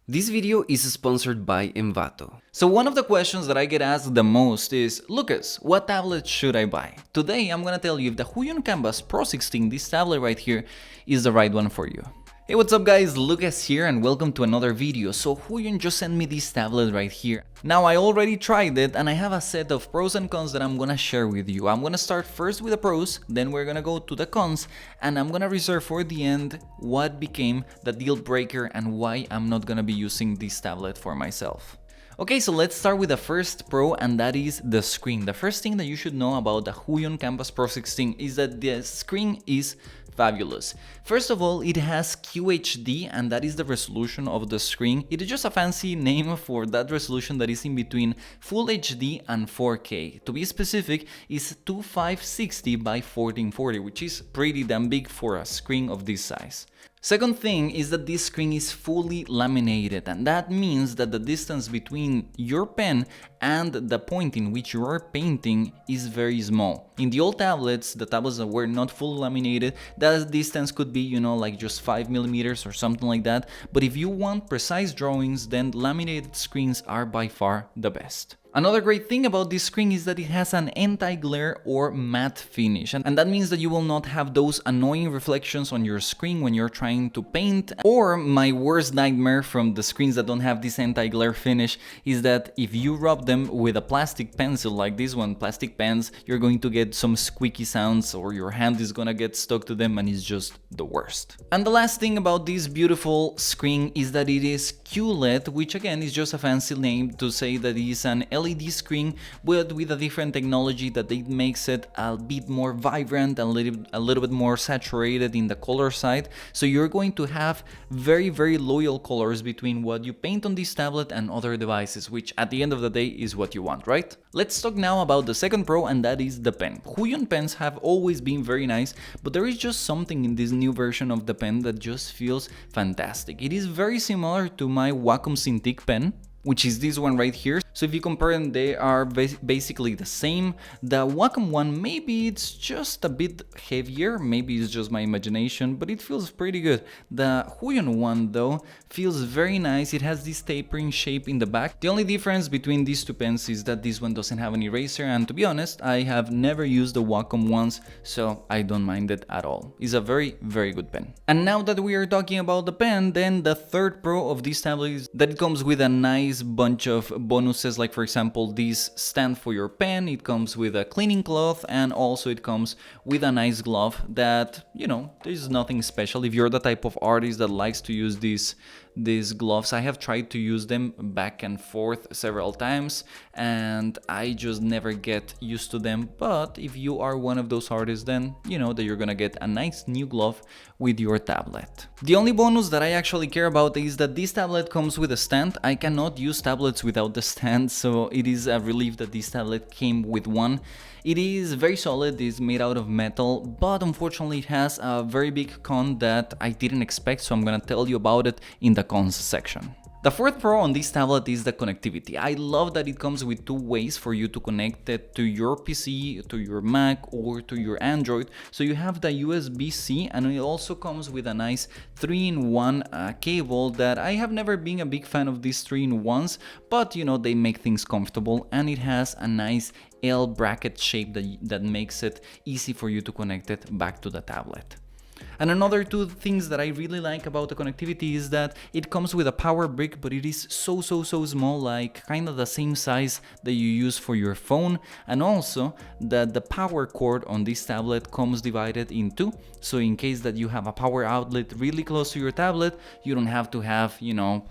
This video is sponsored by Envato. So one of the questions that I get asked the most is, Lucas, what tablet should I buy? Today I'm gonna tell you if the Huion KANVAS Pro 16, this tablet right here, is the right one for you. Hey, what's up guys, Lucas here and welcome to another video. So Huion just sent me this tablet right here. Now I already tried it and I have a set of pros and cons that I'm gonna share with you. I'm gonna start first with the pros, then we're gonna go to the cons, and I'm gonna reserve for the end what became the deal breaker and why I'm not gonna be using this tablet for myself. Okay, so let's start with the first pro, and that is the screen. The first thing that you should know about the Huion KANVAS Pro 16 is that the screen is fabulous. First of all, it has QHD, and that is the resolution of the screen. It is just a fancy name for that resolution that is in between Full HD and 4K. To be specific, it's 2560 by 1440, which is pretty damn big for a screen of this size. Second thing is that this screen is fully laminated, and that means that the distance between your pen and the point in which you are painting is very small. In the old tablets, the tablets that were not fully laminated, that distance could be, like just 5mm or something like that. But if you want precise drawings, then laminated screens are by far the best. Another great thing about this screen is that it has an anti-glare or matte finish, and that means that you will not have those annoying reflections on your screen when you're trying to paint. Or my worst nightmare from the screens that don't have this anti-glare finish is that if you rub them with a plastic pencil like this one, plastic pens, you're going to get some squeaky sounds or your hand is gonna get stuck to them and it's just the worst. And the last thing about this beautiful screen is that it is QLED, which again is just a fancy name to say that it is an LED screen, but with a different technology that it makes it a bit more vibrant, a little bit more saturated in the color side. So you're going to have very loyal colors between what you paint on this tablet and other devices, which at the end of the day is what you want, right? Let's talk now about the second pro, and that is the pen. Huion pens have always been very nice, but there is just something in this new version of the pen that just feels fantastic. It is very similar to my Wacom Cintiq pen, which is this one right here. So if you compare them, they are basically the same. The Wacom one, maybe it's just a bit heavier, maybe it's just my imagination, but it feels pretty good. The Huion one though feels very nice. It has this tapering shape in the back. The only difference between these two pens is that this one doesn't have an eraser, and to be honest, I have never used the Wacom ones, so I don't mind it at all. It's a very good pen. And now that we are talking about the pen, then the third pro of this tablet is that it comes with a nice bunch of bonuses, like for example this stand for your pen. It comes with a cleaning cloth, and also it comes with a nice glove that, there's nothing special. If you're the type of artist that likes to use these gloves, I have tried to use them back and forth several times and I just never get used to them. But if you are one of those artists, then you know that you're gonna get a nice new glove with your tablet. The only bonus that I actually care about is that this tablet comes with a stand. I cannot use tablets without the stand, so it is a relief that this tablet came with one. It is very solid, it's made out of metal, but unfortunately it has a very big con that I didn't expect, so I'm gonna tell you about it in the cons section. The fourth pro on this tablet is the connectivity. I love that it comes with two ways for you to connect it to your PC, to your Mac, or to your Android. So you have the USB-C, and it also comes with a nice 3-in-1 cable that I have never been a big fan of these 3-in-1s, but they make things comfortable, and it has a nice L bracket shape that makes it easy for you to connect it back to the tablet. And another two things that I really like about the connectivity is that it comes with a power brick, but it is so small, like kind of the same size that you use for your phone, and also that the power cord on this tablet comes divided in two, so in case that you have a power outlet really close to your tablet, you don't have to have,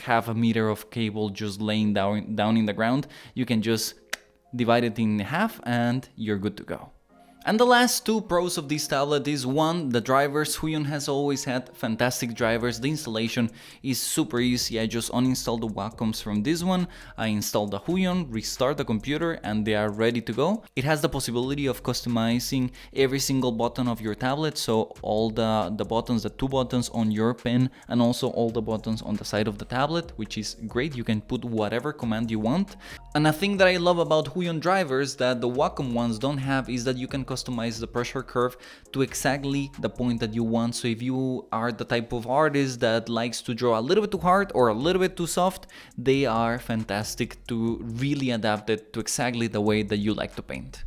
half a meter of cable just laying down in the ground. You can just divide it in half and you're good to go. And the last two pros of this tablet is one, the drivers. Huion has always had fantastic drivers. The installation is super easy. I just uninstalled the Wacoms from this one. I installed the Huion, restart the computer, and they are ready to go. It has the possibility of customizing every single button of your tablet, so all the buttons, the two buttons on your pen, and also all the buttons on the side of the tablet, which is great. You can put whatever command you want. And a thing that I love about Huion drivers that the Wacom ones don't have is that you can customize the pressure curve to exactly the point that you want. So if you are the type of artist that likes to draw a little bit too hard or a little bit too soft, they are fantastic to really adapt it to exactly the way that you like to paint.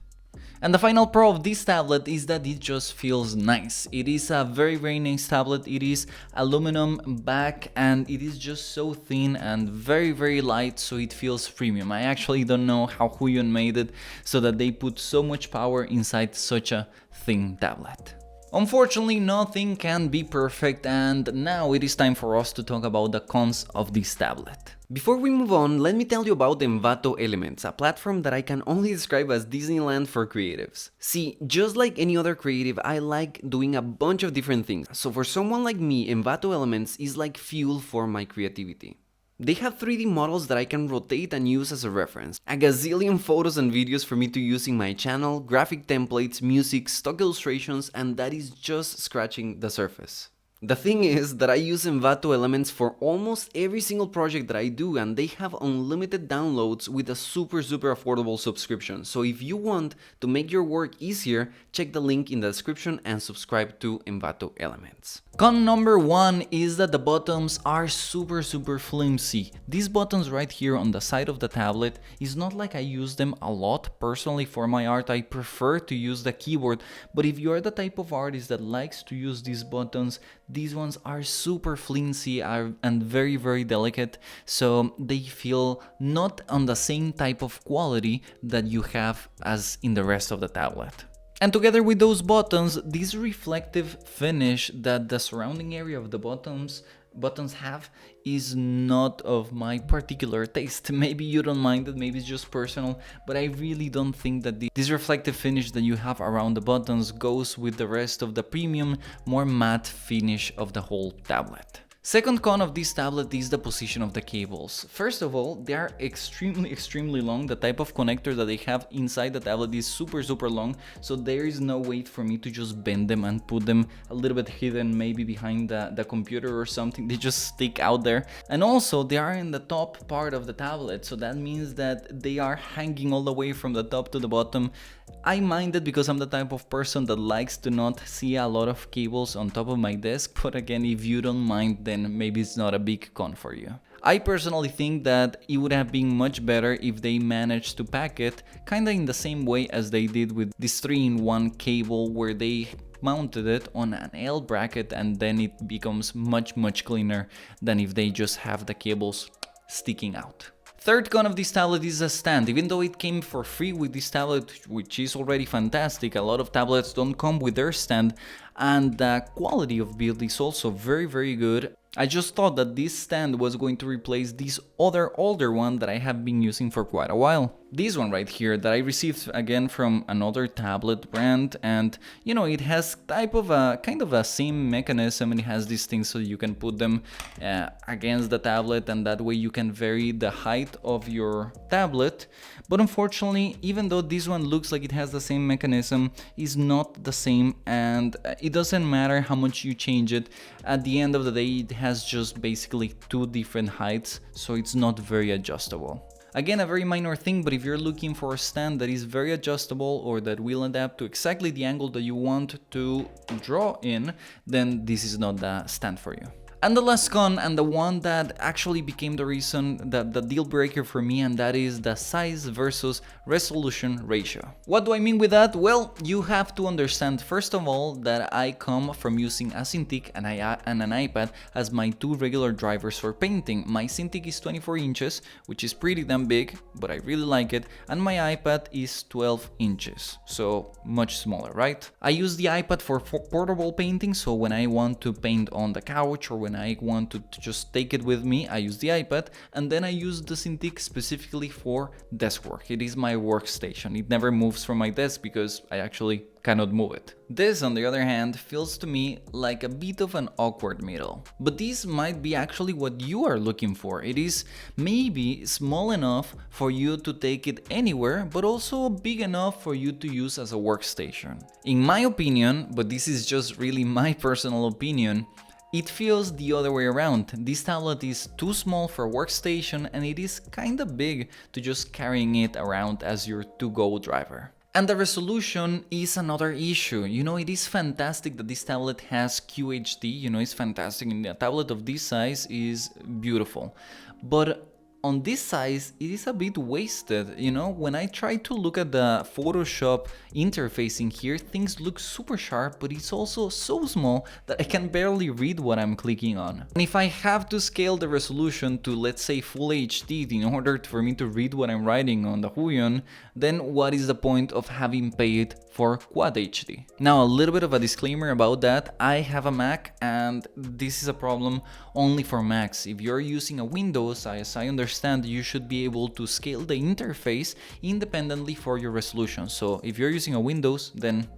And the final pro of this tablet is that it just feels nice. It is a very nice tablet. It is aluminum back and it is just so thin and very light, so it feels premium. I actually don't know how Huion made it so that they put so much power inside such a thin tablet. Unfortunately, nothing can be perfect, and now it is time for us to talk about the cons of this tablet. Before we move on, let me tell you about Envato Elements, a platform that I can only describe as Disneyland for creatives. See, just like any other creative, I like doing a bunch of different things, so for someone like me, Envato Elements is like fuel for my creativity. They have 3D models that I can rotate and use as a reference, a gazillion photos and videos for me to use in my channel, graphic templates, music, stock illustrations, and that is just scratching the surface. The thing is that I use Envato Elements for almost every single project that I do, and they have unlimited downloads with a super affordable subscription. So if you want to make your work easier, check the link in the description and subscribe to Envato Elements. Con number 1 is that the buttons are super flimsy. These buttons right here on the side of the tablet is not like I use them a lot. Personally, for my art, I prefer to use the keyboard, but if you are the type of artist that likes to use these buttons, these ones are super flimsy and very delicate, so they feel not on the same type of quality that you have as in the rest of the tablet. And together with those buttons, this reflective finish that the surrounding area of the buttons have is not of my particular taste. Maybe you don't mind it, maybe it's just personal, but I really don't think that this reflective finish that you have around the buttons goes with the rest of the premium, more matte finish of the whole tablet. Second con of this tablet is the position of the cables. First of all, they are extremely long. The type of connector that they have inside the tablet is super long, so there is no way for me to just bend them and put them a little bit hidden, maybe behind the computer or something. They just stick out there. And also, they are in the top part of the tablet, so that means that they are hanging all the way from the top to the bottom. I mind it because I'm the type of person that likes to not see a lot of cables on top of my desk, but again, if you don't mind, then maybe it's not a big con for you. I personally think that it would have been much better if they managed to pack it kinda in the same way as they did with this 3-in-1 cable, where they mounted it on an L bracket and then it becomes much cleaner than if they just have the cables sticking out. Third con of this tablet is a stand. Even though it came for free with this tablet, which is already fantastic, a lot of tablets don't come with their stand, and the quality of build is also very good. I just thought that this stand was going to replace this other older one that I have been using for quite a while. This one right here that I received again from another tablet brand, and you know, it has kind of a same mechanism, and it has these things so you can put them against the tablet, and that way you can vary the height of your tablet. But unfortunately, even though this one looks like it has the same mechanism, it's not the same, and it doesn't matter how much you change it. At the end of the day, it has just basically 2 different heights, so it's not very adjustable. Again, a very minor thing, but if you're looking for a stand that is very adjustable or that will adapt to exactly the angle that you want to draw in, then this is not the stand for you. And the last con, and the one that actually became the reason, that the deal breaker for me, and that is the size versus resolution ratio. What do I mean with that? Well, you have to understand first of all that I come from using a Cintiq and an iPad as my 2 regular drivers for painting. My Cintiq is 24 inches, which is pretty damn big, but I really like it, and my iPad is 12 inches, so much smaller, right? I use the iPad for portable painting, so when I want to paint on the couch or when I want to just take it with me, I use the iPad, and then I use the Cintiq specifically for desk work. It is my workstation. It never moves from my desk because I actually cannot move it. This, on the other hand, feels to me like a bit of an awkward middle. But this might be actually what you are looking for. It is maybe small enough for you to take it anywhere, but also big enough for you to use as a workstation. In my opinion, but this is just really my personal opinion, It feels the other way around. This tablet is too small for a workstation and it is kinda big to just carrying it around as your to-go driver. And the resolution is another issue. You know, it is fantastic that this tablet has QHD, you know, it's fantastic, and a tablet of this size is beautiful. But on this size, it is a bit wasted, you know, when I try to look at the Photoshop interface in here, things look super sharp, but it's also so small that I can barely read what I'm clicking on. And if I have to scale the resolution to, let's say, full HD in order for me to read what I'm writing on the Huion, then what is the point of having paid for Quad HD? Now, a little bit of a disclaimer about that. I have a Mac and this is a problem only for Macs. If you're using a Windows, as I understand, you should be able to scale the interface independently for your resolution. So if you're using a Windows, then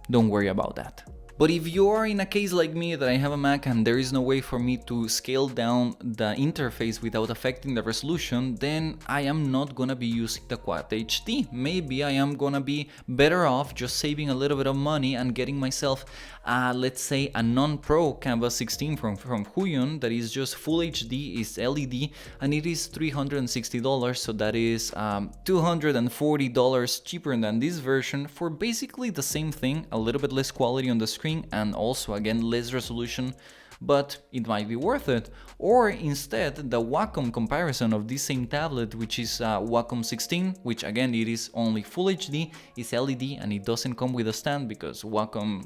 don't worry about that. But if you are in a case like me that I have a Mac and there is no way for me to scale down the interface without affecting the resolution, then I am not gonna be using the Quad HD. Maybe I am gonna be better off just saving a little bit of money and getting myself, let's say, a non-pro KANVAS 16 from Huion that is just full HD, is LED, and it is $360, so that is $240 cheaper than this version for basically the same thing, a little bit less quality on the screen and also again less resolution, but it might be worth it. Or instead the Wacom comparison of this same tablet, which is Wacom 16, which again it is only full HD, is LED, and it doesn't come with a stand because Wacom,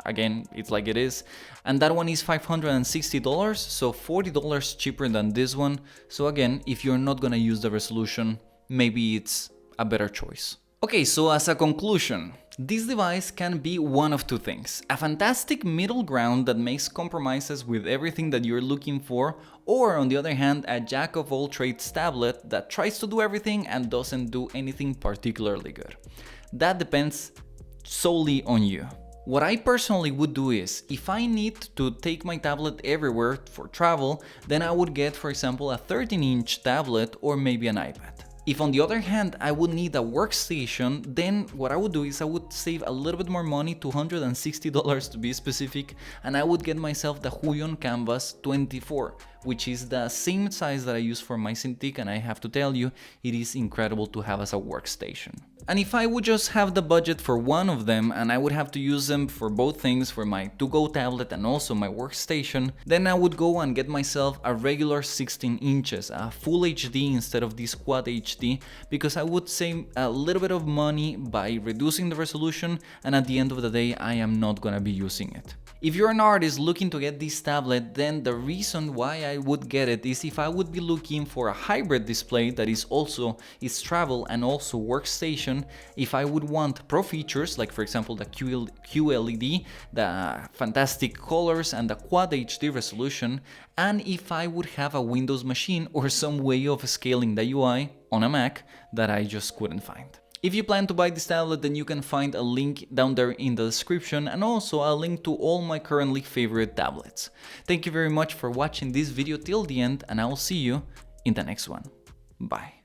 again, it's like it is, and that one is $560, so $40 cheaper than this one. So again, if you're not gonna use the resolution, maybe it's a better choice. Okay, so as a conclusion, this device can be one of two things: a fantastic middle ground that makes compromises with everything that you're looking for, or on the other hand, a jack of all trades tablet that tries to do everything and doesn't do anything particularly good. That depends solely on you. What I personally would do is, if I need to take my tablet everywhere for travel, then I would get, for example, a 13-inch tablet or maybe an iPad. If on the other hand I would need a workstation, then what I would do is I would save a little bit more money, $260 to be specific, and I would get myself the Huion Kamvas 24, which is the same size that I use for my Cintiq, and I have to tell you, it is incredible to have as a workstation. And if I would just have the budget for one of them and I would have to use them for both things, for my to-go tablet and also my workstation, then I would go and get myself a regular 16 inches, a full HD instead of this Quad HD, because I would save a little bit of money by reducing the resolution, and at the end of the day I am not gonna be using it. If you're an artist looking to get this tablet, then the reason why I would get it is if I would be looking for a hybrid display that is travel and also workstation. If I would want pro features, like for example the QLED, the fantastic colors and the Quad HD resolution, and if I would have a Windows machine or some way of scaling the UI on a Mac that I just couldn't find. If you plan to buy this tablet, then you can find a link down there in the description, and also a link to all my currently favorite tablets. Thank you very much for watching this video till the end, and I will see you in the next one. Bye.